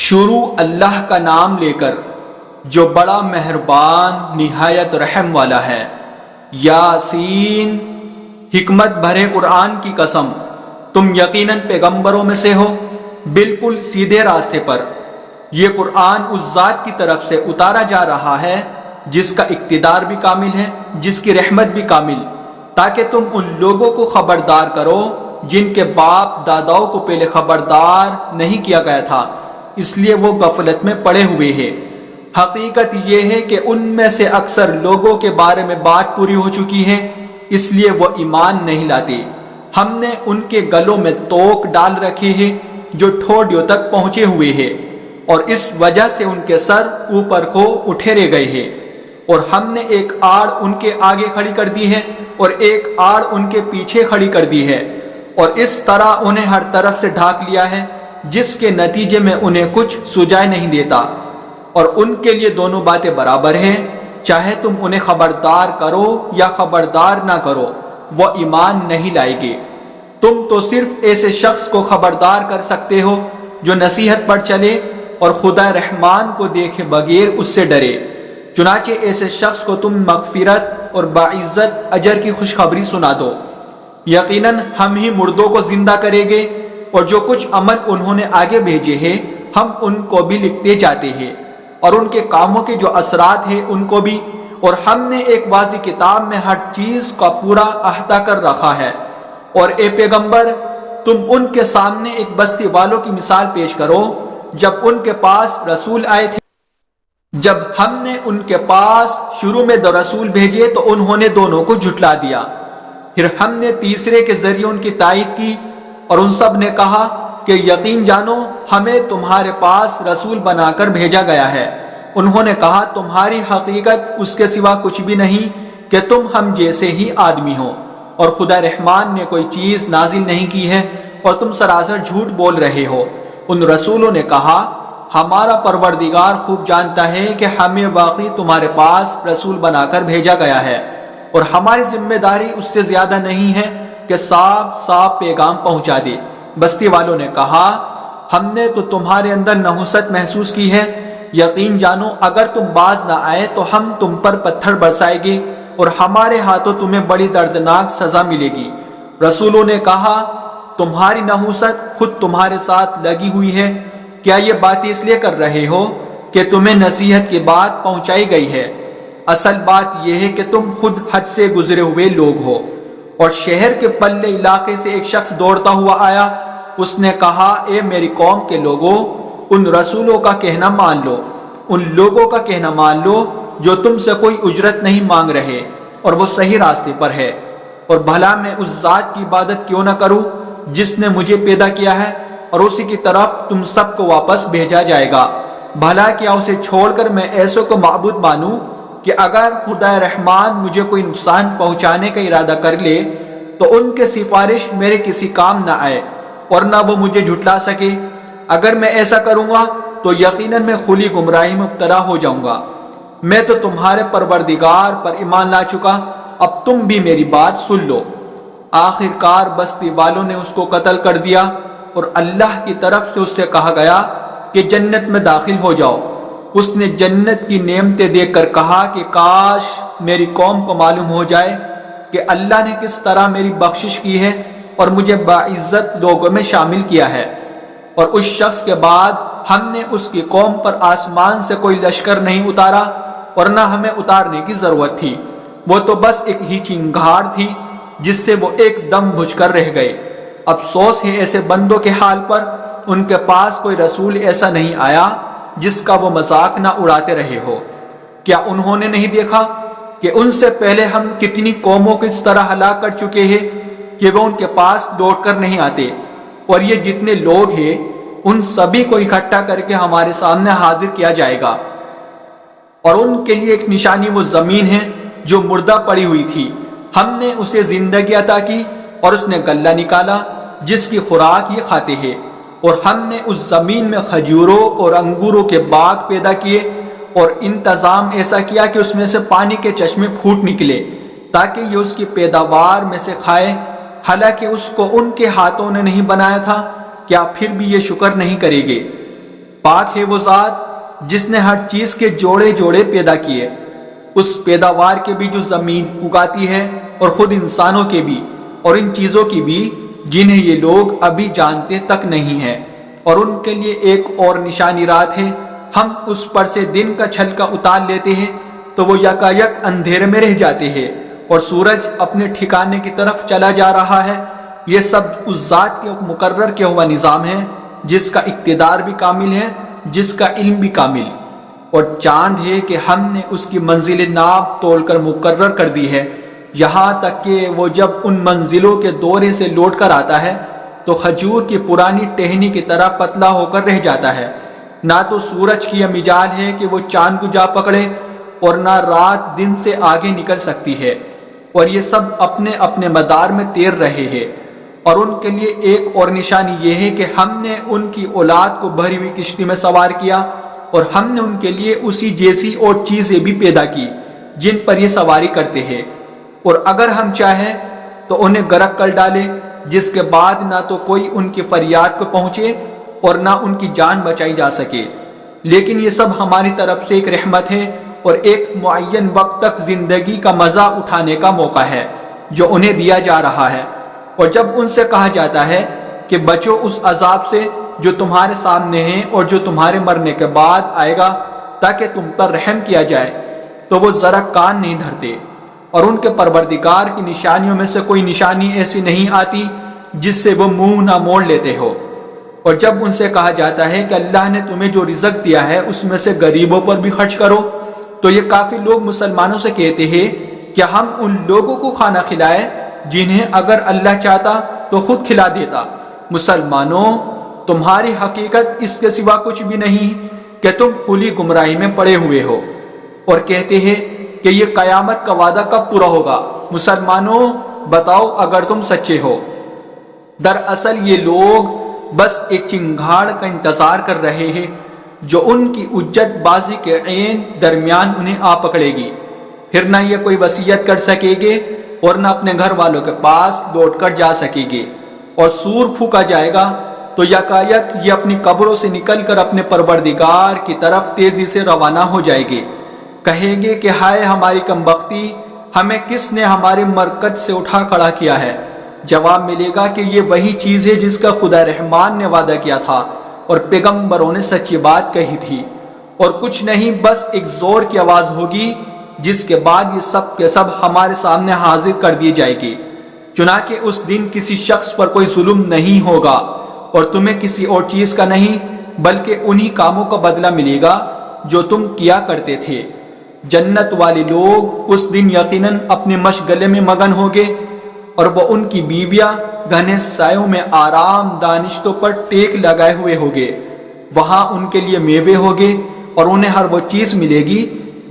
شروع اللہ کا نام لے کر جو بڑا مہربان نہایت رحم والا ہے۔ یاسین، حکمت بھرے قرآن کی قسم، تم یقیناً پیغمبروں میں سے ہو، بالکل سیدھے راستے پر۔ یہ قرآن اس ذات کی طرف سے اتارا جا رہا ہے جس کا اقتدار بھی کامل ہے، جس کی رحمت بھی کامل، تاکہ تم ان لوگوں کو خبردار کرو جن کے باپ داداؤں کو پہلے خبردار نہیں کیا گیا تھا، اس لیے وہ غفلت میں پڑے ہوئے ہیں۔ حقیقت یہ ہے کہ ان میں سے اکثر لوگوں کے بارے میں بات پوری ہو چکی ہے، اس لیے وہ ایمان نہیں لاتے۔ ہم نے ان کے گلوں میں توق ڈال رکھے ہیں جو ٹھوڑیوں تک پہنچے ہوئے ہیں، اور اس وجہ سے ان کے سر اوپر کو اٹھیرے گئے ہیں، اور ہم نے ایک آڑ ان کے آگے کھڑی کر دی ہے اور ایک آڑ ان کے پیچھے کھڑی کر دی ہے، اور اس طرح انہیں ہر طرف سے ڈھانک لیا ہے، جس کے نتیجے میں انہیں کچھ سجائے نہیں دیتا۔ اور ان کے لیے دونوں باتیں برابر ہیں، چاہے تم انہیں خبردار کرو یا خبردار نہ کرو، وہ ایمان نہیں لائے گے۔ تم تو صرف ایسے شخص کو خبردار کر سکتے ہو جو نصیحت پر چلے اور خدا رحمان کو دیکھے بغیر اس سے ڈرے۔ چنانچہ ایسے شخص کو تم مغفرت اور باعزت اجر کی خوشخبری سنا دو۔ یقیناً ہم ہی مردوں کو زندہ کریں گے، اور جو کچھ عمل انہوں نے آگے بھیجے ہیں ہم ان کو بھی لکھتے جاتے ہیں، اور ان کے کاموں کے جو اثرات ہیں ان کو بھی، اور ہم نے ایک واضح کتاب میں ہر چیز کا پورا احاطہ کر رکھا ہے۔ اور اے پیغمبر، تم ان کے سامنے ایک بستی والوں کی مثال پیش کرو جب ان کے پاس رسول آئے تھے۔ جب ہم نے ان کے پاس شروع میں 2 رسول بھیجے تو انہوں نے دونوں کو جھٹلا دیا، پھر ہم نے تیسرے کے ذریعے ان کی تائید کی، اور ان سب نے کہا کہ یقین جانو ہمیں تمہارے پاس رسول بنا کر بھیجا گیا ہے۔ انہوں نے کہا تمہاری حقیقت اس کے سوا کچھ بھی نہیں کہ تم ہم جیسے ہی آدمی ہو، اور خدا رحمان نے کوئی چیز نازل نہیں کی ہے اور تم سراسر جھوٹ بول رہے ہو۔ ان رسولوں نے کہا ہمارا پروردگار خوب جانتا ہے کہ ہمیں واقعی تمہارے پاس رسول بنا کر بھیجا گیا ہے، اور ہماری ذمہ داری اس سے زیادہ نہیں ہے کہ صاف صاف پیغام پہنچا دے۔ بستی والوں نے کہا ہم نے تو تمہارے اندر نحوست محسوس کی ہے، یقین جانو اگر تم باز نہ آئے تو ہم تم پر پتھر برسائیں گے، اور ہمارے ہاتھوں تمہیں بڑی دردناک سزا ملے گی۔ رسولوں نے کہا تمہاری نحوست خود تمہارے ساتھ لگی ہوئی ہے، کیا یہ باتیں اس لیے کر رہے ہو کہ تمہیں نصیحت کی بات پہنچائی گئی ہے؟ اصل بات یہ ہے کہ تم خود حد سے گزرے ہوئے لوگ ہو۔ اور شہر کے پلے علاقے سے ایک شخص دوڑتا ہوا آیا، اس نے کہا اے میری قوم کے لوگوں، ان رسولوں کا کہنا مان لو، ان لوگوں کا کہنا مان لو جو تم سے کوئی اجرت نہیں مانگ رہے اور وہ صحیح راستے پر ہے، اور بھلا میں اس ذات کی عبادت کیوں نہ کروں جس نے مجھے پیدا کیا ہے، اور اسی کی طرف تم سب کو واپس بھیجا جائے گا۔ بھلا کیا اسے چھوڑ کر میں ایسوں کو معبود مانوں کہ اگر خدا رحمان مجھے کوئی نقصان پہنچانے کا ارادہ کر لے تو ان کے سفارش میرے کسی کام نہ آئے اور نہ وہ مجھے جھٹلا سکے؟ اگر میں ایسا کروں گا تو یقیناً میں کھلی گمراہی میں مبتلا ہو جاؤں گا۔ میں تو تمہارے پروردگار پر ایمان لا چکا، اب تم بھی میری بات سن لو۔ آخر کار بستی والوں نے اس کو قتل کر دیا، اور اللہ کی طرف سے اس سے کہا گیا کہ جنت میں داخل ہو جاؤ۔ اس نے جنت کی نعمتیں دیکھ کر کہا کہ کاش میری قوم کو معلوم ہو جائے کہ اللہ نے کس طرح میری بخشش کی ہے اور مجھے باعزت لوگوں میں شامل کیا ہے۔ اور اس شخص کے بعد ہم نے اس کی قوم پر آسمان سے کوئی لشکر نہیں اتارا، اور نہ ہمیں اتارنے کی ضرورت تھی، وہ تو بس ایک ہی چنگھاڑ تھی جس سے وہ ایک دم بجھ کر رہ گئے۔ افسوس ہے ایسے بندوں کے حال پر، ان کے پاس کوئی رسول ایسا نہیں آیا جس کا وہ مذاق نہ اڑاتے رہے ہو۔ کیا انہوں نے نہیں دیکھا کہ ان سے پہلے ہم کتنی قوموں کو اس طرح ہلاک کر چکے ہیں کہ وہ ان کے پاس لوٹ کر نہیں آتے، اور یہ جتنے لوگ ہیں ان سبھی کو اکٹھا کر کے ہمارے سامنے حاضر کیا جائے گا، اور ان کے لیے ایک نشانی وہ زمین ہے جو مردہ پڑی ہوئی تھی، ہم نے اسے زندگی عطا کی اور اس نے غلہ نکالا جس کی خوراک یہ کھاتے ہیں، اور ہم نے اس زمین میں کھجوروں اور انگوروں کے باغ پیدا کیے، اور انتظام ایسا کیا کہ اس میں سے پانی کے چشمے پھوٹ نکلے تاکہ یہ اس کی پیداوار میں سے کھائے، حالانکہ اس کو ان کے ہاتھوں نے نہیں بنایا تھا، کیا پھر بھی یہ شکر نہیں کرے گے؟ پاک ہے وہ ذات جس نے ہر چیز کے جوڑے جوڑے پیدا کیے، اس پیداوار کے بھی جو زمین اگاتی ہے اور خود انسانوں کے بھی اور ان چیزوں کی بھی جنہیں یہ لوگ ابھی جانتے تک نہیں ہیں، اور ان کے لیے ایک اور نشانی رات ہے، ہم اس پر سے دن کا چھلکا اتار لیتے ہیں تو وہ یکایک اندھیرے میں رہ جاتے ہیں اور سورج اپنے ٹھکانے کی طرف چلا جا رہا ہے۔ یہ سب اس ذات کے مقرر کیا ہوا نظام ہے جس کا اقتدار بھی کامل ہے، جس کا علم بھی کامل، اور چاند ہے کہ ہم نے اس کی منزل ناپ تول کر مقرر کر دی ہے، یہاں تک کہ وہ جب ان منزلوں کے دورے سے لوٹ کر آتا ہے تو کھجور کی پرانی ٹہنی کی طرح پتلا ہو کر رہ جاتا ہے۔ نہ تو سورج کی یہ مجال ہے کہ وہ چاند کو جا پکڑے اور نہ رات دن سے آگے نکل سکتی ہے، اور یہ سب اپنے اپنے مدار میں تیر رہے ہیں۔ اور ان کے لیے ایک اور نشانی یہ ہے کہ ہم نے ان کی اولاد کو بھری ہوئی کشتی میں سوار کیا، اور ہم نے ان کے لیے اسی جیسی اور چیزیں بھی پیدا کی جن پر یہ سواری کرتے ہیں، اور اگر ہم چاہیں تو انہیں غرق کر ڈالے، جس کے بعد نہ تو کوئی ان کی فریاد کو پہنچے اور نہ ان کی جان بچائی جا سکے۔ لیکن یہ سب ہماری طرف سے ایک رحمت ہے اور ایک معین وقت تک زندگی کا مزہ اٹھانے کا موقع ہے جو انہیں دیا جا رہا ہے۔ اور جب ان سے کہا جاتا ہے کہ بچو اس عذاب سے جو تمہارے سامنے ہے اور جو تمہارے مرنے کے بعد آئے گا تاکہ تم پر رحم کیا جائے، تو وہ ذرا کان نہیں دھرتے، اور ان کے پروردگار کی نشانیوں میں سے کوئی نشانی ایسی نہیں آتی جس سے وہ منہ نہ موڑ لیتے ہو۔ اور جب ان سے کہا جاتا ہے کہ اللہ نے تمہیں جو رزق دیا ہے اس میں سے غریبوں پر بھی خرچ کرو، تو یہ کافی لوگ مسلمانوں سے کہتے ہیں کہ ہم ان لوگوں کو کھانا کھلائے جنہیں اگر اللہ چاہتا تو خود کھلا دیتا۔ مسلمانوں، تمہاری حقیقت اس کے سوا کچھ بھی نہیں کہ تم کھلی گمراہی میں پڑے ہوئے ہو، اور کہتے ہیں کہ یہ قیامت کا وعدہ کب پورا ہوگا؟ مسلمانوں بتاؤ اگر تم سچے ہو۔ دراصل یہ لوگ بس ایک چنگھاڑ کا انتظار کر رہے ہیں جو ان کی اجت بازی کے عین درمیان انہیں آ پکڑے گی، پھر نہ یہ کوئی وصیت کر سکے گے اور نہ اپنے گھر والوں کے پاس لوٹ کر جا سکے گے، اور سور پھونکا جائے گا تو یکایک یہ اپنی قبروں سے نکل کر اپنے پروردگار کی طرف تیزی سے روانہ ہو جائے گے۔ کہیں گے کہ ہائے ہماری کمبختی، ہمیں کس نے ہمارے مرکز سے اٹھا کھڑا کیا ہے؟ جواب ملے گا کہ یہ وہی چیز ہے جس کا خدا رحمان نے وعدہ کیا تھا اور پیغمبروں نے سچی بات کہی تھی، اور کچھ نہیں بس ایک زور کی آواز ہوگی جس کے بعد یہ سب کے سب ہمارے سامنے حاضر کر دیے جائے گی۔ چنانچہ اس دن کسی شخص پر کوئی ظلم نہیں ہوگا اور تمہیں کسی اور چیز کا نہیں بلکہ انہی کاموں کا بدلہ ملے گا جو تم کیا کرتے تھے۔ جنت والے لوگ اس دن یقیناً اپنے مشغلے میں مگن ہوگے، اور وہ ان کی بیویاں گھنے سایوں میں آرام دانشتوں پر ٹیک لگائے ہوئے ہوگے۔ وہاں ان کے لیے میوے ہوگے اور انہیں ہر وہ چیز ملے گی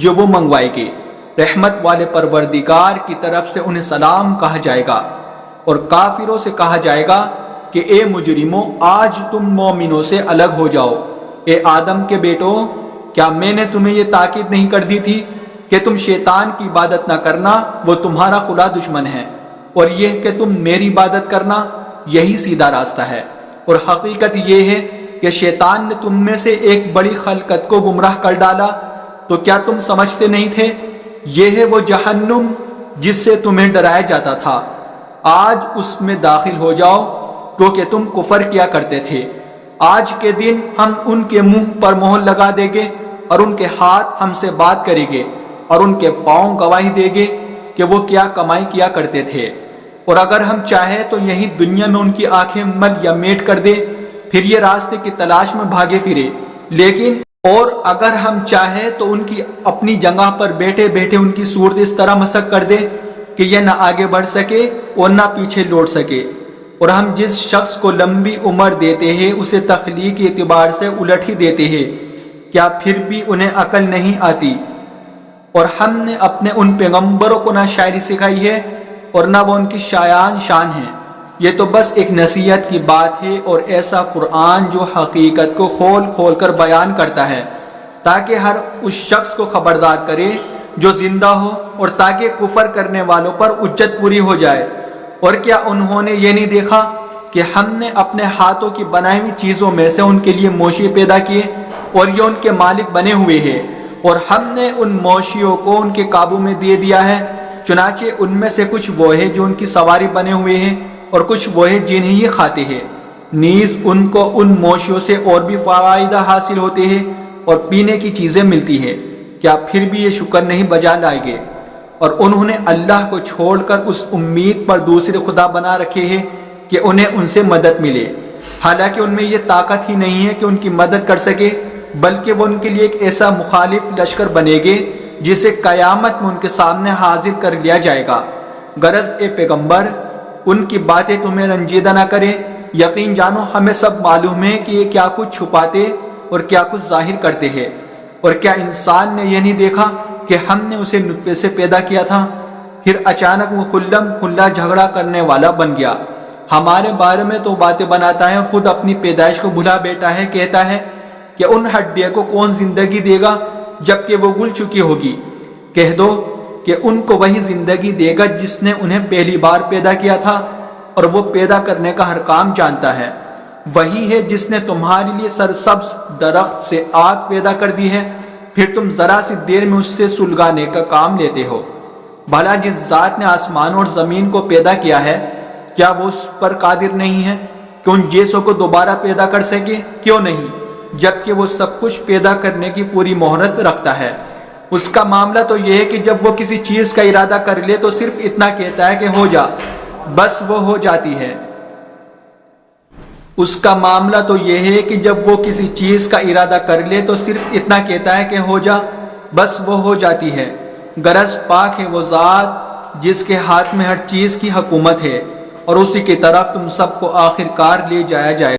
جو وہ منگوائے گے۔ رحمت والے پروردگار کی طرف سے انہیں سلام کہا جائے گا، اور کافروں سے کہا جائے گا کہ اے مجرموں، آج تم مومنوں سے الگ ہو جاؤ۔ اے آدم کے بیٹو، کیا میں نے تمہیں یہ تاکید نہیں کر دی تھی کہ تم شیطان کی عبادت نہ کرنا، وہ تمہارا خدا دشمن ہے، اور یہ کہ تم میری عبادت کرنا، یہی سیدھا راستہ ہے۔ اور حقیقت یہ ہے کہ شیطان نے تم میں سے ایک بڑی خلقت کو گمراہ کر ڈالا، تو کیا تم سمجھتے نہیں تھے؟ یہ ہے وہ جہنم جس سے تمہیں ڈرایا جاتا تھا، آج اس میں داخل ہو جاؤ کیونکہ تم کفر کیا کرتے تھے۔ آج کے دن ہم ان کے منہ پر مہر لگا دیں گے اور ان کے ہاتھ ہم سے بات کریں گے اور ان کے پاؤں گواہی دیں گے کہ وہ کیا کمائی کیا کرتے تھے۔ اور اگر ہم چاہیں تو یہی دنیا میں ان کی آنکھیں مل یا میٹ کر دے، پھر یہ راستے کی تلاش میں بھاگے پھرے، لیکن اور اگر ہم چاہیں تو ان کی اپنی جگہ پر بیٹھے بیٹھے ان کی صورت اس طرح مسخ کر دے کہ یہ نہ آگے بڑھ سکے اور نہ پیچھے لوٹ سکے۔ اور ہم جس شخص کو لمبی عمر دیتے ہیں اسے تخلیقی اعتبار سے الٹ ہی دیتے ہیں، کیا پھر بھی انہیں عقل نہیں آتی؟ اور ہم نے اپنے ان پیغمبروں کو نہ شاعری سکھائی ہے اور نہ وہ ان کی شایان شان ہیں، یہ تو بس ایک نصیحت کی بات ہے اور ایسا قرآن جو حقیقت کو کھول کھول کر بیان کرتا ہے تاکہ ہر اس شخص کو خبردار کرے جو زندہ ہو، اور تاکہ کفر کرنے والوں پر حجت پوری ہو جائے۔ اور کیا انہوں نے یہ نہیں دیکھا کہ ہم نے اپنے ہاتھوں کی بنائی ہوئی چیزوں میں سے ان کے لیے موشی پیدا کیے اور یہ ان کے مالک بنے ہوئے ہیں، اور ہم نے ان مویشیوں کو ان کے قابو میں دے دیا ہے، چنانچہ ان میں سے کچھ وہ ہے جو ان کی سواری بنے ہوئے ہیں اور کچھ وہ ہے جنہیں یہ کھاتے ہیں، نیز ان کو ان مویشیوں سے اور بھی فائدہ حاصل ہوتے ہیں اور پینے کی چیزیں ملتی ہیں، کیا پھر بھی یہ شکر نہیں بجا لائیں گے؟ اور انہوں نے اللہ کو چھوڑ کر اس امید پر دوسرے خدا بنا رکھے ہیں کہ انہیں ان سے مدد ملے، حالانکہ ان میں یہ طاقت ہی نہیں ہے کہ ان کی مدد کر سکے، بلکہ وہ ان کے لیے ایک ایسا مخالف لشکر بنے گے جسے قیامت میں ان کے سامنے حاضر کر لیا جائے گا۔ غرض اے پیغمبر، ان کی باتیں تمہیں رنجیدہ نہ کرے، یقین جانو ہمیں سب معلوم ہے کہ یہ کیا کچھ چھپاتے اور کیا کچھ ظاہر کرتے ہیں۔ اور کیا انسان نے یہ نہیں دیکھا کہ ہم نے اسے نطفے سے پیدا کیا تھا، پھر اچانک وہ خلم کھلا جھگڑا کرنے والا بن گیا؟ ہمارے بارے میں تو باتیں بناتا ہے، خود اپنی پیدائش کو بھلا بیٹا ہے، کہتا ہے کہ ان ہڈیوں کو کون زندگی دے گا جبکہ وہ گل چکی ہوگی؟ کہہ دو کہ ان کو وہی زندگی دے گا جس نے انہیں پہلی بار پیدا کیا تھا، اور وہ پیدا کرنے کا ہر کام جانتا ہے۔ وہی ہے جس نے تمہارے لیے سرسبز درخت سے آگ پیدا کر دی ہے، پھر تم ذرا سی دیر میں اس سے سلگانے کا کام لیتے ہو۔ بھلا جس ذات نے آسمان اور زمین کو پیدا کیا ہے، کیا وہ اس پر قادر نہیں ہے کہ ان جیسوں کو دوبارہ پیدا کر سکے؟ کیوں نہیں، جبکہ وہ سب کچھ پیدا کرنے کی پوری مہارت رکھتا ہے۔ اس کا معاملہ تو یہ ہے کہ جب وہ کسی چیز کا ارادہ کر لے تو صرف اتنا کہتا ہے کہ ہو جا، بس وہ ہو جاتی ہے۔ اس کا معاملہ تو یہ ہے کہ جب وہ کسی چیز کا ارادہ کر لے تو صرف اتنا کہتا ہے کہ ہو جا، بس وہ ہو جاتی ہے۔ غرض پاک ہے وہ ذات جس کے ہاتھ میں ہر چیز کی حکومت ہے، اور اسی کی طرف تم سب کو آخر کار لے جایا جائے گا۔